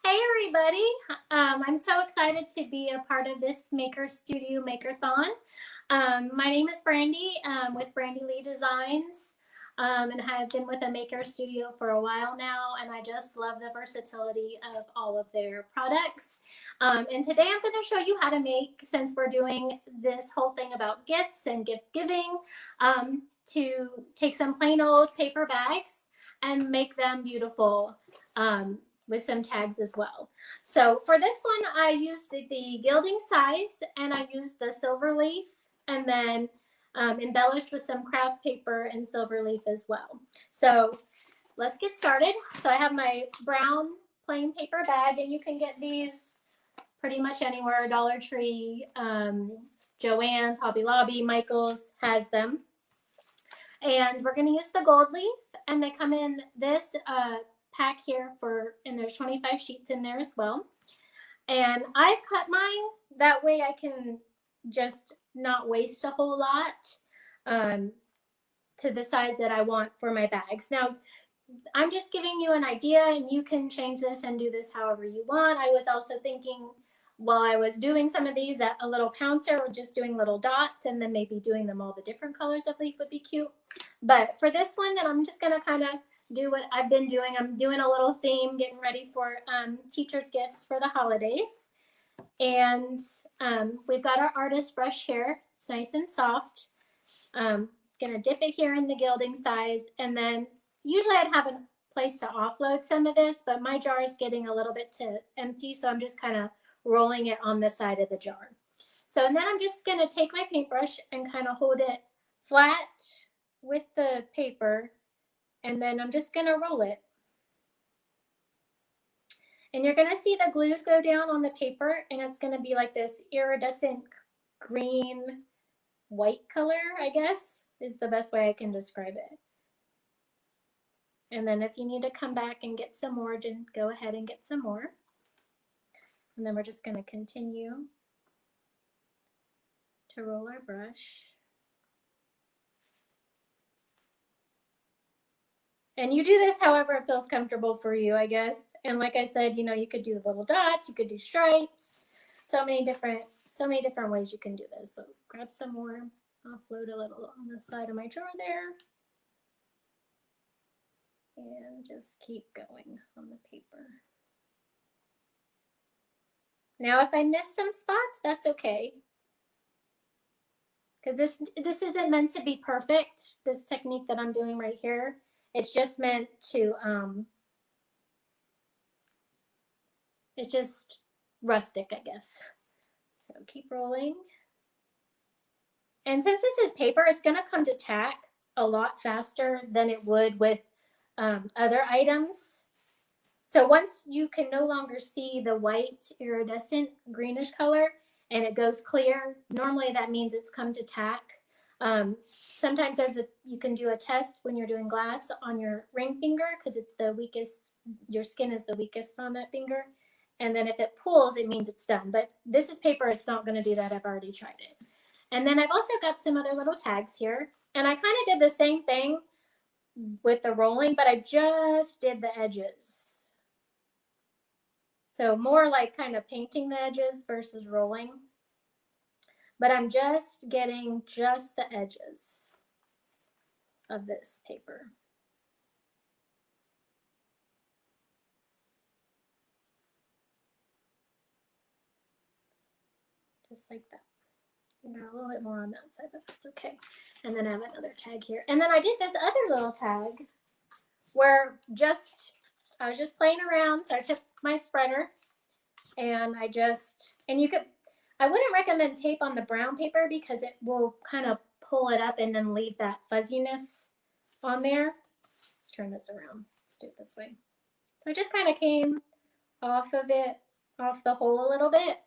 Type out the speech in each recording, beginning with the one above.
Hey everybody, I'm so excited to be a part of this Maker Studio Makerthon. My name is Brandy with Brandy Lee Designs, and I've been with a Maker Studio for a while now, and I just love the versatility of all of their products. And today I'm going to show you how to make, since we're doing this whole thing about gifts and gift giving, to take some plain old paper bags and make them beautiful. With some tags as well. So for this one, I used the gilding size and I used the silver leaf and then embellished with some craft paper and silver leaf as well. So let's get started. So I have my brown plain paper bag, and you can get these pretty much anywhere. Dollar Tree, Joann's, Hobby Lobby, Michael's has them. And we're going to use the gold leaf, and they come in this pack here and there's 25 sheets in there as well. And I've cut mine that way I can just not waste a whole lot to the size that I want for my bags. Now, I'm just giving you an idea, and you can change this and do this however you want. I was also thinking, while I was doing some of these, that a little pouncer or just doing little dots and then maybe doing them all the different colors of leaf would be cute. But for this one, then I'm just going to kind of do what I've been doing. I'm doing a little theme, getting ready for teachers' gifts for the holidays. And we've got our artist brush here. It's nice and soft. Gonna dip it here in the gilding size, and then usually I'd have a place to offload some of this, but my jar is getting a little bit too empty, so I'm just kind of rolling it on the side of the jar. So, and then I'm just gonna take my paintbrush and kind of hold it flat with the paper, and then I'm just gonna roll it. And you're gonna see the glue go down on the paper, and it's gonna be like this iridescent green white color, I guess is the best way I can describe it. And then if you need to come back and get some more, then go ahead and get some more. And then we're just going to continue to roll our brush. And you do this however it feels comfortable for you, I guess. And like I said, you know, you could do little dots, you could do stripes, so many different ways you can do this. So grab some more, offload a little on the side of my jar there. And just keep going on the paper. Now, if I miss some spots, that's okay. Because this isn't meant to be perfect, this technique that I'm doing right here. It's just meant to, it's just rustic, I guess. So keep rolling. And since this is paper, it's going to come to tack a lot faster than it would with other items. So once you can no longer see the white iridescent greenish color and it goes clear, normally that means it's come to tack. Sometimes you can do a test when you're doing glass on your ring finger because it's the weakest, your skin is the weakest on that finger. And then if it pulls, it means it's done. But this is paper, it's not going to do that. I've already tried it. And then I've also got some other little tags here. And I kind of did the same thing with the rolling, but I just did the edges. So more like kind of painting the edges versus rolling. But I'm just getting just the edges of this paper. Just like that. You got a little bit more on that side, but that's okay. And then I have another tag here. And then I did this other little tag where I was just playing around. So I took my spreader and I wouldn't recommend tape on the brown paper because it will kind of pull it up and then leave that fuzziness on there. Let's turn this around. Let's do it this way. So I just kind of came off the hole a little bit.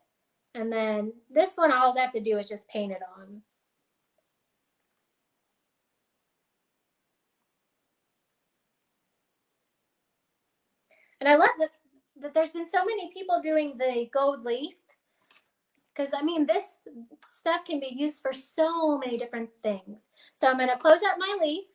And then this one, all I have to do is just paint it on. And I love that there's been so many people doing the gold leaf. Because, I mean, this stuff can be used for so many different things. So I'm going to close up my leaf.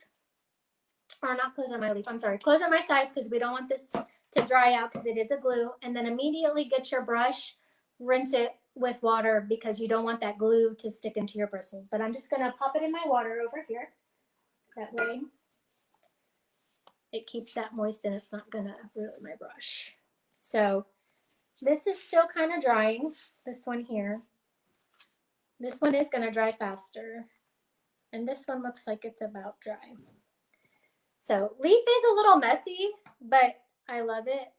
Or not close up my leaf, I'm sorry. Close up my sides because we don't want this to dry out because it is a glue, and then immediately get your brush, rinse it with water because you don't want that glue to stick into your bristles. But I'm just gonna pop it in my water over here. That way it keeps that moist and it's not gonna ruin my brush. So this is still kind of drying, this one here. This one is gonna dry faster. And this one looks like it's about dry. So leaf is a little messy, but I love it.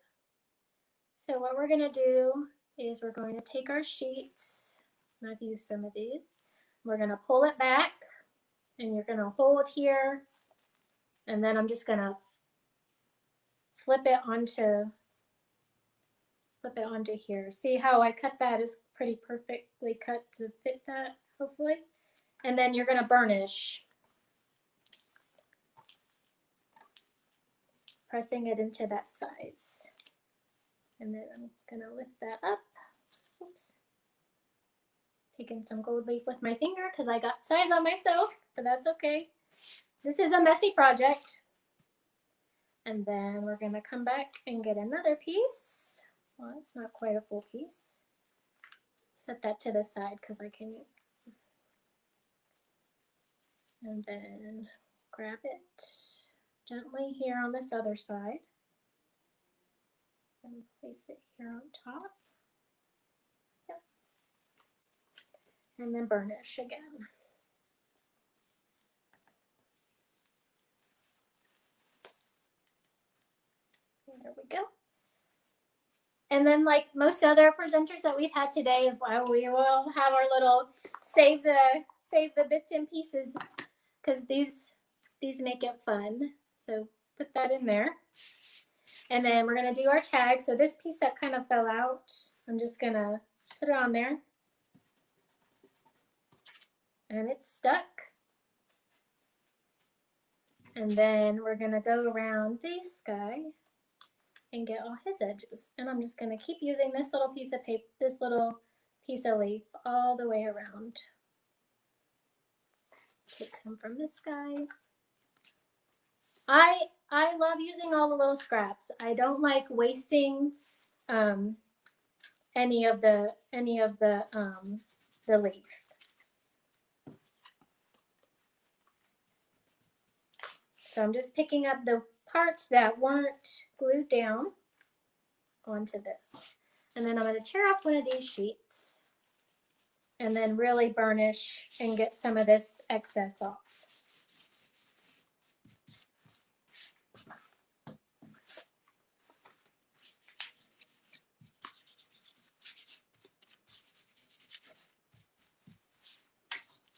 So what we're gonna do is we're going to take our sheets, and I've used some of these. We're gonna pull it back, and you're gonna hold here, and then I'm just gonna flip it onto here. See how I cut that is pretty perfectly cut to fit that, hopefully. And then you're gonna burnish, pressing it into that size. And then I'm gonna lift that up. Oops. Taking some gold leaf with my finger because I got size on myself, but that's okay. This is a messy project. And then we're gonna come back and get another piece. Well, it's not quite a full piece. Set that to the side because I can use it. And then grab it gently here on this other side. And place it here on top. Yep. And then burnish again. There we go. And then, like most other presenters that we've had today, we will have our little save the bits and pieces because these make it fun. So put that in there. And then we're gonna do our tag. So this piece that kind of fell out, I'm just gonna put it on there. And it's stuck. And then we're gonna go around this guy and get all his edges. And I'm just gonna keep using this little piece of paper, this little piece of leaf all the way around. Take some from this guy. I love using all the little scraps. I don't like wasting any of the leaf. So I'm just picking up the parts that weren't glued down onto this. And then I'm going to tear off one of these sheets and then really burnish and get some of this excess off.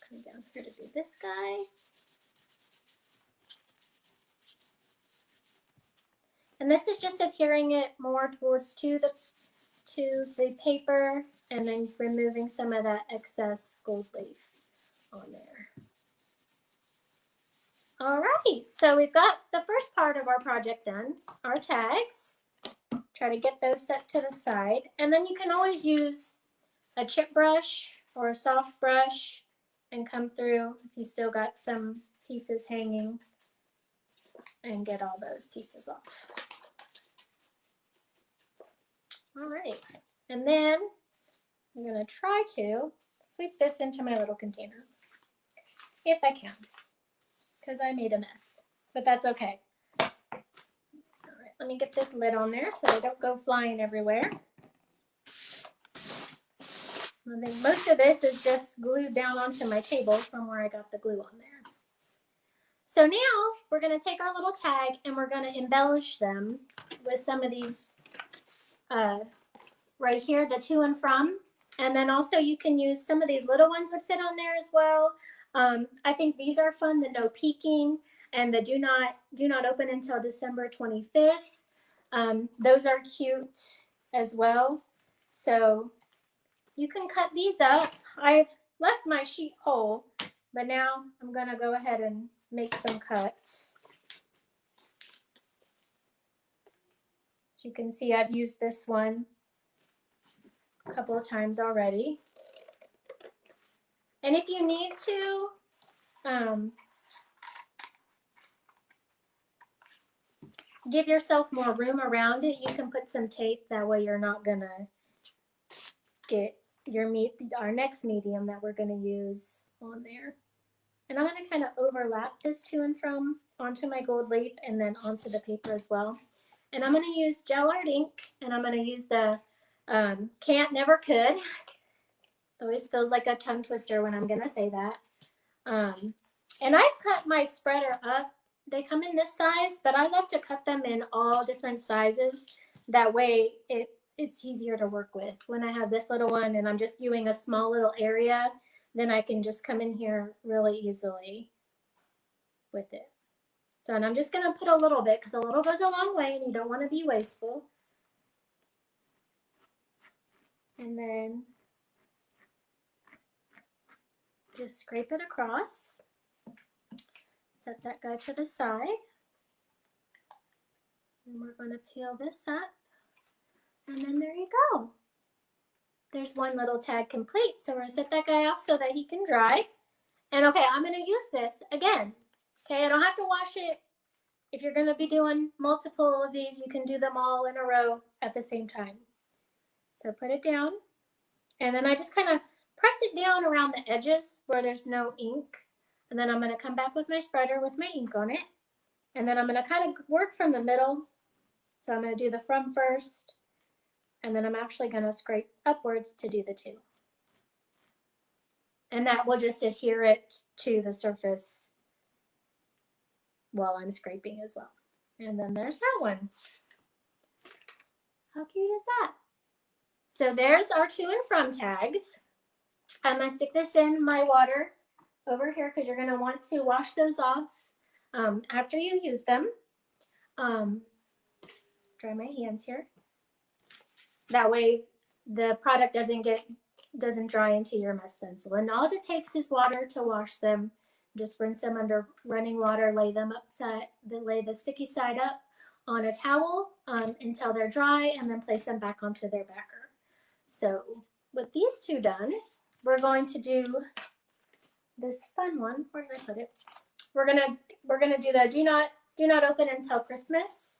Come down here to do this guy. And this is just adhering it more towards to the paper and then removing some of that excess gold leaf on there. All right, so we've got the first part of our project done, our tags. Try to get those set to the side. And then you can always use a chip brush or a soft brush and come through if you still got some pieces hanging and get all those pieces off. All right, and then I'm going to try to sweep this into my little container, if I can, because I made a mess, but that's okay. All right, let me get this lid on there so they don't go flying everywhere. I think most of this is just glued down onto my table from where I got the glue on there. So now we're going to take our little tag and we're going to embellish them with some of these right here, the to and from. And then also you can use some of these little ones would fit on there as well. I think these are fun, the no peeking and the do not open until December 25th. Those are cute as well. So you can cut these up. I've left my sheet whole, but now I'm going to go ahead and make some cuts. As you can see, I've used this one a couple of times already. And if you need to, give yourself more room around it, you can put some tape. That way you're not gonna get our next medium that we're gonna use on there. And I'm gonna kind of overlap this to and from onto my gold leaf and then onto the paper as well. And I'm gonna use gel art ink, and I'm gonna use the can't never could. Always feels like a tongue twister when I'm gonna say that. And I've cut my spreader up. They come in this size, but I love to cut them in all different sizes. That way it's easier to work with. When I have this little one and I'm just doing a small little area, then I can just come in here really easily with it. So, and I'm just gonna put a little bit because a little goes a long way and you don't want to be wasteful. And then just scrape it across. Set that guy to the side. And we're going to peel this up. And then there you go. There's one little tag complete. So we're going to set that guy off so that he can dry. And okay, I'm going to use this again. Okay, I don't have to wash it. If you're going to be doing multiple of these, you can do them all in a row at the same time. So put it down. And then I just kind of press it down around the edges where there's no ink. And then I'm going to come back with my spreader with my ink on it. And then I'm going to kind of work from the middle. So I'm going to do the from first. And then I'm actually going to scrape upwards to do the two. And that will just adhere it to the surface while I'm scraping as well. And then there's that one. How cute is that? So there's our to and from tags. I'm going to stick this in my water over here because you're going to want to wash those off after you use them. Dry my hands here. That way the product doesn't dry into your mesh stencil. And all it takes is water to wash them. Just rinse them under running water, lay the sticky side up on a towel until they're dry, and then place them back onto their backer. So with these two done, we're going to do this fun one. Where did I put it? We're gonna do the do not open until Christmas.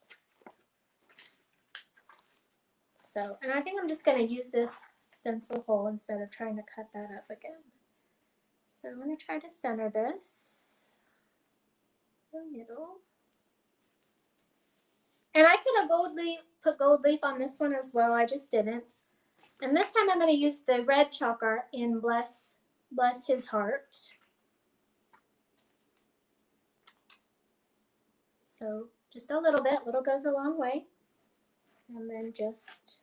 So, and I think I'm just gonna use this stencil hole instead of trying to cut that up again. So I'm gonna try to center this in the middle. And I could have put gold leaf on this one as well. I just didn't. And this time I'm going to use the red chalk art in Bless His Heart. So just a little bit. Little goes a long way. And then just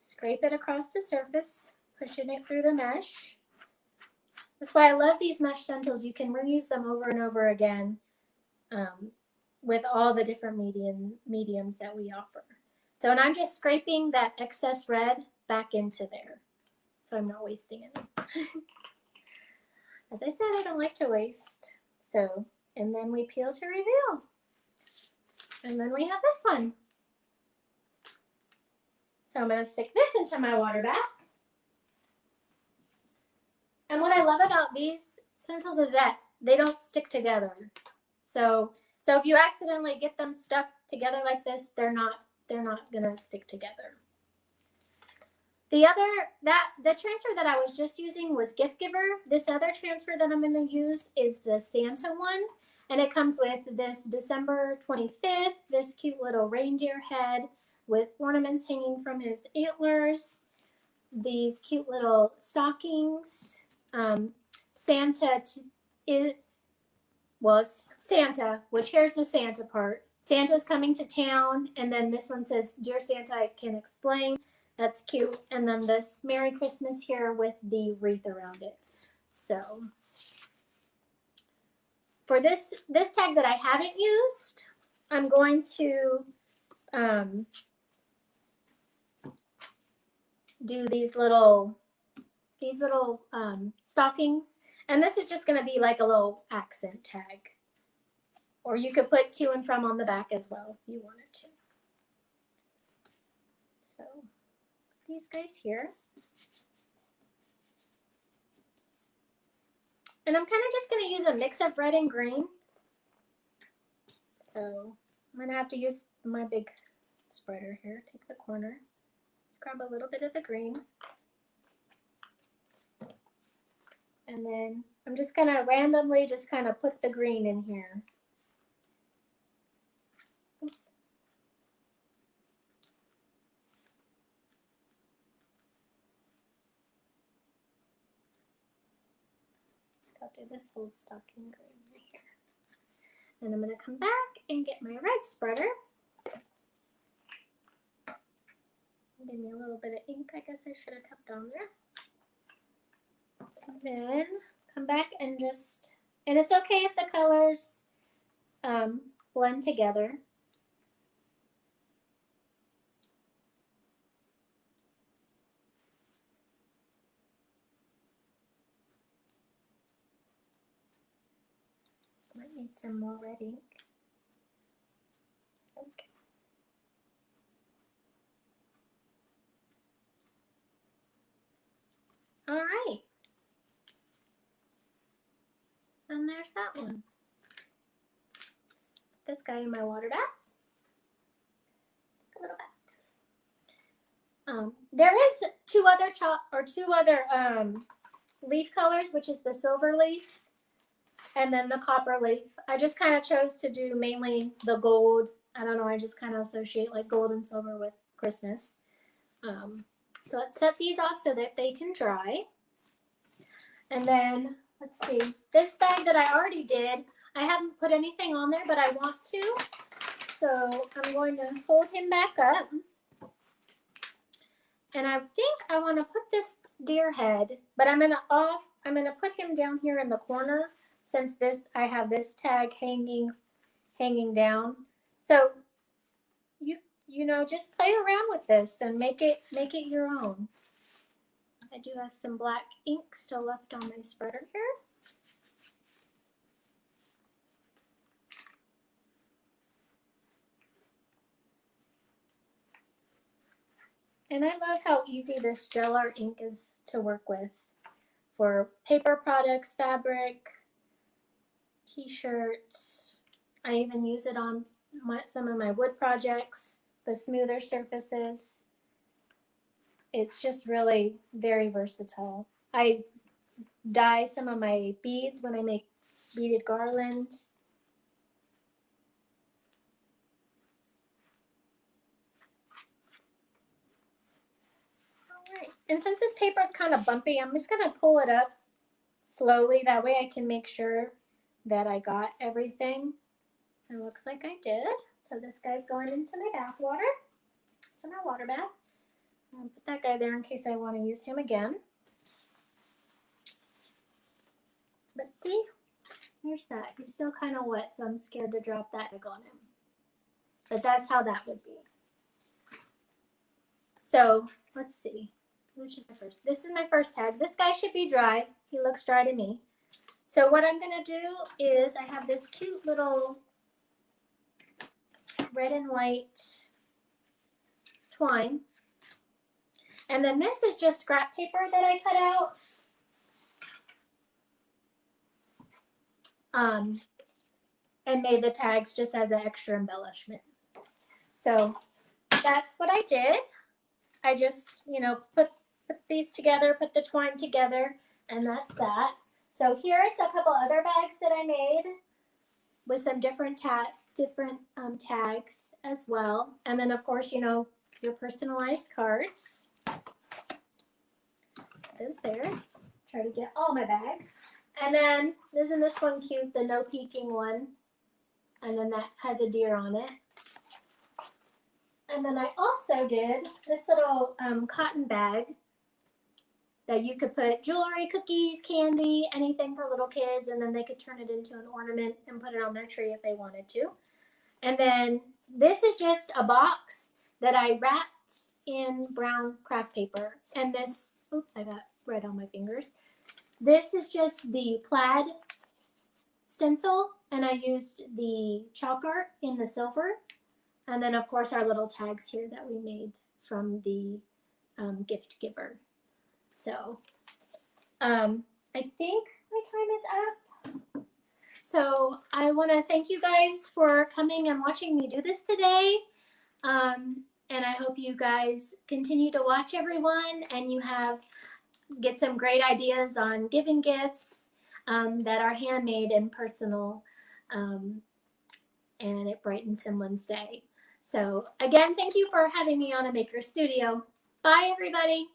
scrape it across the surface, pushing it through the mesh. That's why I love these mesh stencils. You can reuse them over and over again with all the different mediums that we offer. So, and I'm just scraping that excess red back into there, so I'm not wasting it. As I said, I don't like to waste. So, and then we peel to reveal. And then we have this one. So I'm going to stick this into my water bath. And what I love about these stencils is that they don't stick together. So if you accidentally get them stuck together like this, they're not gonna stick together. The transfer that I was just using was Gift Giver. This other transfer that I'm gonna use is the Santa one, and it comes with this December 25th, this cute little reindeer head with ornaments hanging from his antlers, these cute little stockings, Santa, which here's the Santa part. Santa's coming to town, and then this one says, Dear Santa, I can explain. That's cute. And then this Merry Christmas here with the wreath around it. So for this tag that I haven't used, I'm going to do these little stockings. And this is just going to be like a little accent tag. Or you could put to and from on the back as well if you wanted to. So these guys here. And I'm kind of just going to use a mix of red and green. So I'm gonna have to use my big spreader here. Take the corner, scrub a little bit of the green. And then I'm just gonna randomly just kind of put the green in here. Oops. I'll do this whole stocking green right here. And I'm gonna come back and get my red spreader. Give me a little bit of ink, I guess I should have kept on there. And then come back and just, and it's okay if the colors blend together. Might need some more red ink. Okay. All right. And there's that one. This guy in my water bath. A little bit. There is two other leaf colors, which is the silver leaf and then the copper leaf. I just kind of chose to do mainly the gold. I don't know, I just kind of associate like gold and silver with Christmas. So let's set these off so that they can dry. And then, let's see, this bag that I already did, I haven't put anything on there, but I want to. So I'm going to fold him back up. And I think I want to put this deer head, but I'm gonna put him down here in the corner since I have this tag hanging down. So you know, just play around with this and make it your own. I do have some black ink still left on my spreader here. And I love how easy this gel art ink is to work with for paper products, fabric, t-shirts. I even use it on some of my wood projects, the smoother surfaces. It's just really very versatile. I dye some of my beads when I make beaded garland. All right, and since this paper is kind of bumpy, I'm just gonna pull it up slowly. That way I can make sure that I got everything. It looks like I did. So this guy's going into my bath water, to my water bath. I'll put that guy there in case I want to use him again. But see, here's that. He's still kind of wet, so I'm scared to drop that egg on him. But that's how that would be. So let's see. This is my first tag. This guy should be dry. He looks dry to me. So what I'm going to do is I have this cute little red and white twine. And then this is just scrap paper that I cut out. And made the tags just as an extra embellishment. So that's what I did. I just, you know, put these together, put the twine together, and that's that. So here's a couple other bags that I made with some different tags as well. And then, of course, you know, your personalized cards. Those there. Try to get all my bags. And then, isn't this one cute? The no peeking one. And then that has a deer on it. And then I also did this little cotton bag that you could put jewelry, cookies, candy, anything for little kids, and then they could turn it into an ornament and put it on their tree if they wanted to. And then this is just a box that I wrapped in brown craft paper. And this, oops, I got red on my fingers. This is just the plaid stencil, and I used the chalk art in the silver. And then, of course, our little tags here that we made from the gift giver. So I think my time is up. So I want to thank you guys for coming and watching me do this today. And I hope you guys continue to watch everyone and you get some great ideas on giving gifts that are handmade and personal, and it brightens someone's day. So again, thank you for having me on a Maker Studio. Bye, everybody.